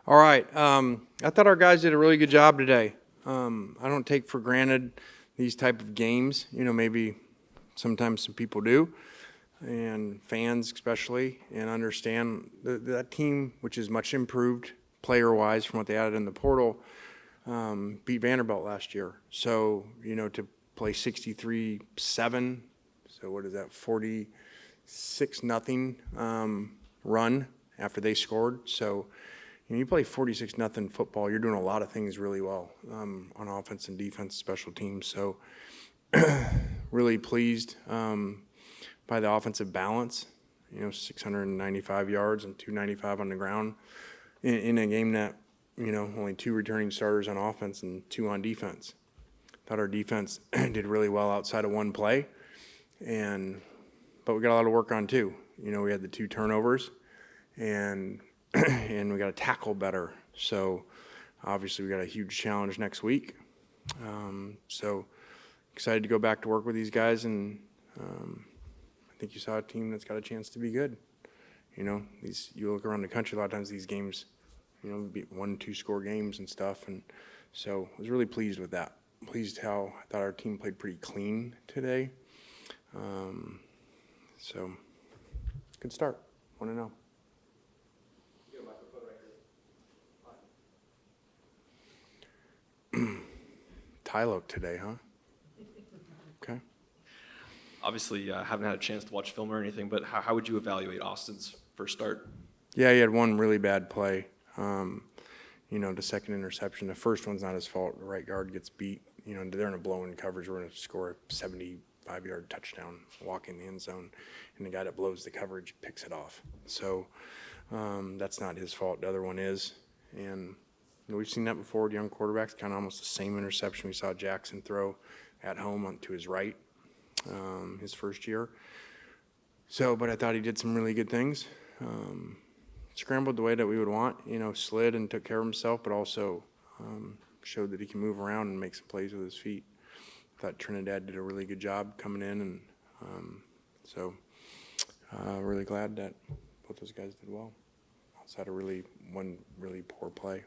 All right. I thought our guys did a really good job today. I don't take for granted these type of games. Maybe sometimes some people do, and fans especially, and understand that team, which is much improved player-wise from what they added in the portal, beat Vanderbilt last year. So, to play 63-7, so what is that, 46-0 run after they scored. So, you play 46-0 football, you're doing a lot of things really well on offense and defense, special teams. So really pleased by the offensive balance, 695 yards and 295 on the ground in a game that, only 2 returning starters on offense and 2 on defense. Thought our defense did really well outside of one play, but we got a lot of work on too. We had the 2 turnovers, and we got to tackle better. So obviously we got a huge challenge next week. So excited to go back to work with these guys, and I think you saw a team that's got a chance to be good. You look around the country, a lot of times these games, be 1-2 score games and stuff, and so I was really pleased with that. Pleased how I thought our team played pretty clean today. So good start. 1-0. Tylo today, huh? Okay. Obviously, haven't had a chance to watch film or anything, but how would you evaluate Austin's first start? Yeah, he had one really bad play. The second interception. The first one's not his fault. The right guard gets beat. They're in a blow-in coverage. We're going to score a 75-yard touchdown, walk in the end zone, and the guy that blows the coverage picks it off. So that's not his fault. The other one is. And we've seen that before with young quarterbacks, kind of almost the same interception we saw Jackson throw at home to his right his first year. So, but I thought he did some really good things. Scrambled the way that we would want, slid and took care of himself, but also showed that he can move around and make some plays with his feet. I thought Trinidad did a really good job coming in, and so really glad that both those guys did well outside of one really poor play.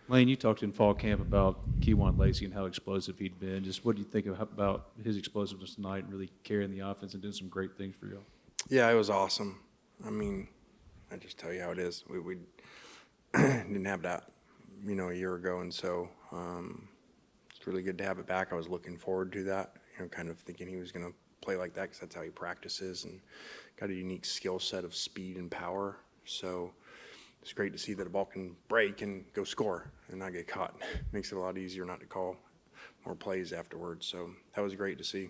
Lane, you talked in fall camp about Kewan Lacey and how explosive he'd been. Just what do you think about his explosiveness tonight and really carrying the offense and doing some great things for you all? Yeah, it was awesome. I mean, I just tell you how it is. We didn't have that, a year ago, and so it's really good to have it back. I was looking forward to that, kind of thinking he was going to play like that because that's how he practices and got a unique skill set of speed and power. So it's great to see that a ball can break and go score and not get caught. Makes it a lot easier not to call more plays afterwards. So that was great to see.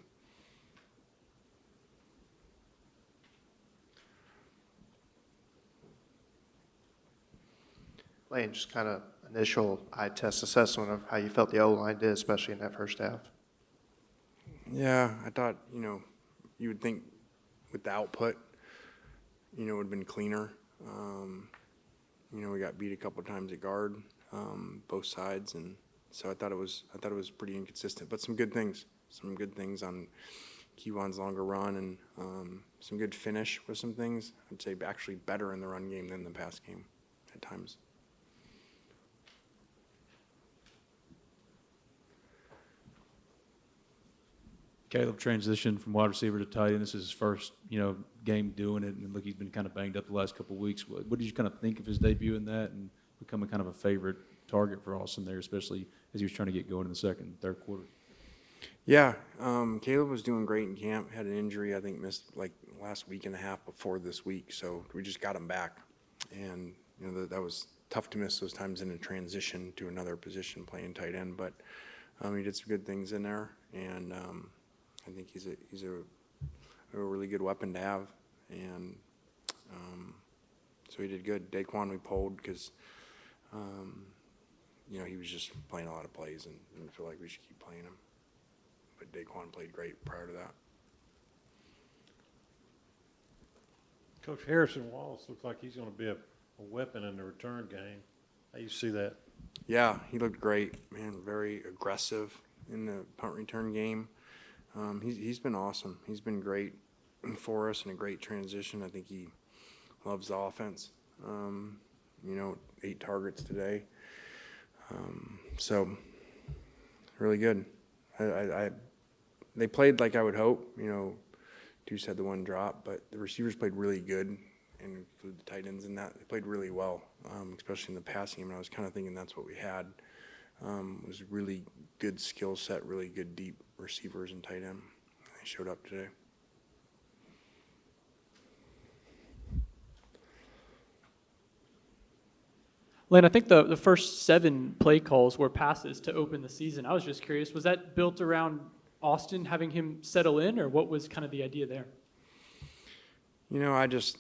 Lane, just kind of initial eye test assessment of how you felt the O-line did, especially in that first half. Yeah, I thought, you would think with the output, it would have been cleaner. We got beat a couple of times at guard, both sides, and so I thought it was pretty inconsistent. But some good things on Kewan's longer run, and some good finish with some things. I'd say actually better in the run game than the pass game at times. Caleb transitioned from wide receiver to tight end. This is his first, game doing it, and look, he's been kind of banged up the last couple of weeks. What did you kind of think of his debut in that, and becoming kind of a favorite target for Austin there, especially as he was trying to get going in the second and third quarter? Yeah, Caleb was doing great in camp. Had an injury, I think missed like last week and a half before this week, so we just got him back, and that was tough to miss those times in a transition to another position playing tight end. But he did some good things in there, and I think he's a really good weapon to have, and so he did good. Daquan we pulled because he was just playing a lot of plays and didn't feel like we should keep playing him. But Daquan played great prior to that. Coach Harrison Wallace looks like he's going to be a weapon in the return game. How you see that? Yeah, he looked great, man. Very aggressive in the punt return game. He's been awesome. He's been great for us and a great transition. I think he loves the offense. 8 targets today. So really good. They played like I would hope. Deuce had the one drop, but the receivers played really good, and include the tight ends in that. They played really well, especially in the passing game. And I was kind of thinking that's what we had. Was really good skill set, really good deep receivers and tight end. They showed up today. Lane, I think the first 7 play calls were passes to open the season. I was just curious, was that built around Austin having him settle in, or what was kind of the idea there? I just,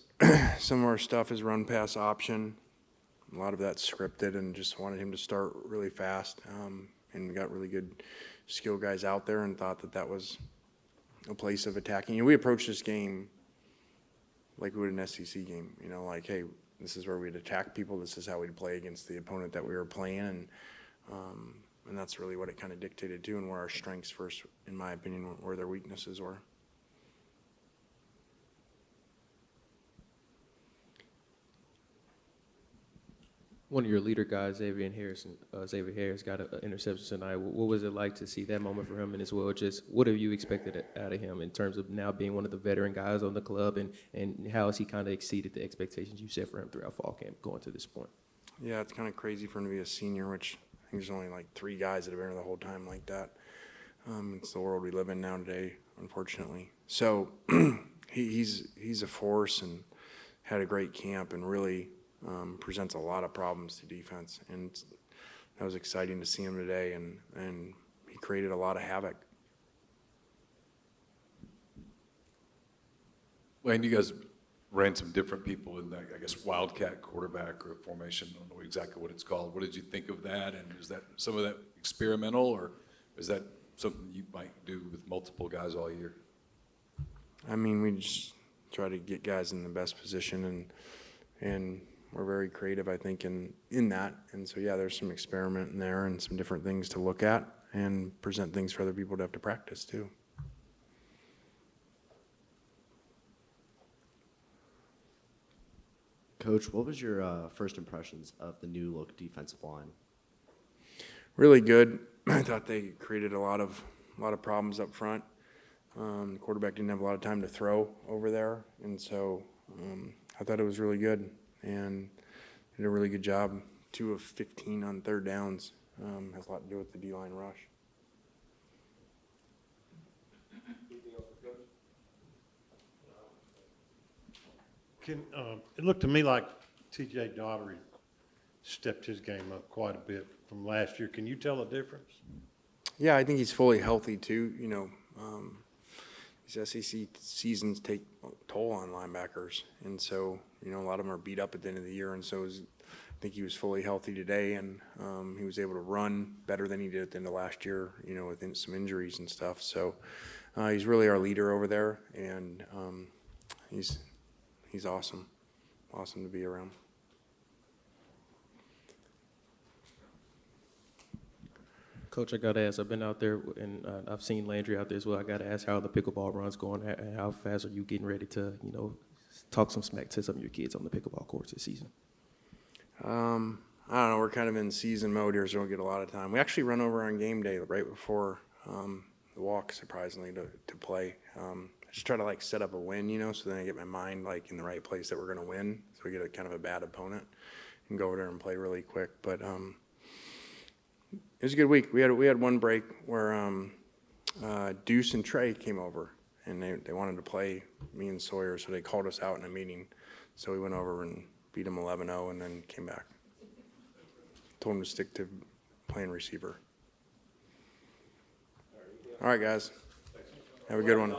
some of our stuff is run pass option. A lot of that's scripted, and just wanted him to start really fast. And we got really good skill guys out there and thought that was a place of attacking. We approached this game like we would an SEC game, like, hey, this is where we'd attack people. This is how we'd play against the opponent that we were playing. And that's really what it kind of dictated too, and where our strengths first, in my opinion, where their weaknesses were. One of your leader guys, Xavier Harris, got an interception tonight. What was it like to see that moment for him, and as well, just what have you expected out of him in terms of now being one of the veteran guys on the club, and how has he kind of exceeded the expectations you set for him throughout fall camp going to this point? Yeah, it's kind of crazy for him to be a senior, which I think there's only like 3 guys that have been here the whole time like that. It's the world we live in now today, unfortunately. So he's a force and had a great camp, and really presents a lot of problems to defense. And that was exciting to see him today, and he created a lot of havoc. Lane, you guys ran some different people in that, I guess, wildcat quarterback or formation. I don't know exactly what it's called. What did you think of that? And is that some of that experimental, or is that something you might do with multiple guys all year? I mean, we just try to get guys in the best position, and we're very creative, I think, in that. And so, yeah, there's some experiment in there and some different things to look at and present things for other people to have to practice too. Coach, what was your first impressions of the new look defensive line? Really good. I thought they created a lot of problems up front. The quarterback didn't have a lot of time to throw over there, and so I thought it was really good, and did a really good job. 2 of 15 on third downs. Has a lot to do with the D-line rush. It looked to me like T.J. Daugherty stepped his game up quite a bit from last year. Can you tell the difference? Yeah, I think he's fully healthy too. These SEC seasons take a toll on linebackers, and so a lot of them are beat up at the end of the year. And so I think he was fully healthy today, and he was able to run better than he did at the end of last year. With some injuries and stuff. So he's really our leader over there, and he's awesome. Awesome to be around. Coach, I got to ask, I've been out there, and I've seen Landry out there as well. I got to ask how the pickleball run's going, and how fast are you getting ready to, talk some smack to some of your kids on the pickleball courts this season? I don't know. We're kind of in season mode here, so we don't get a lot of time. We actually run over on game day right before the walk, surprisingly, to play. Just try to set up a win, so then I get my mind in the right place that we're going to win. So we get a kind of a bad opponent and go over there and play really quick. But it was a good week. We had one break where Deuce and Trey came over, and they wanted to play me and Sawyer, so they called us out in a meeting. So we went over and beat them 11-0, and then came back. Told them to stick to playing receiver. All right, guys. Have a good one.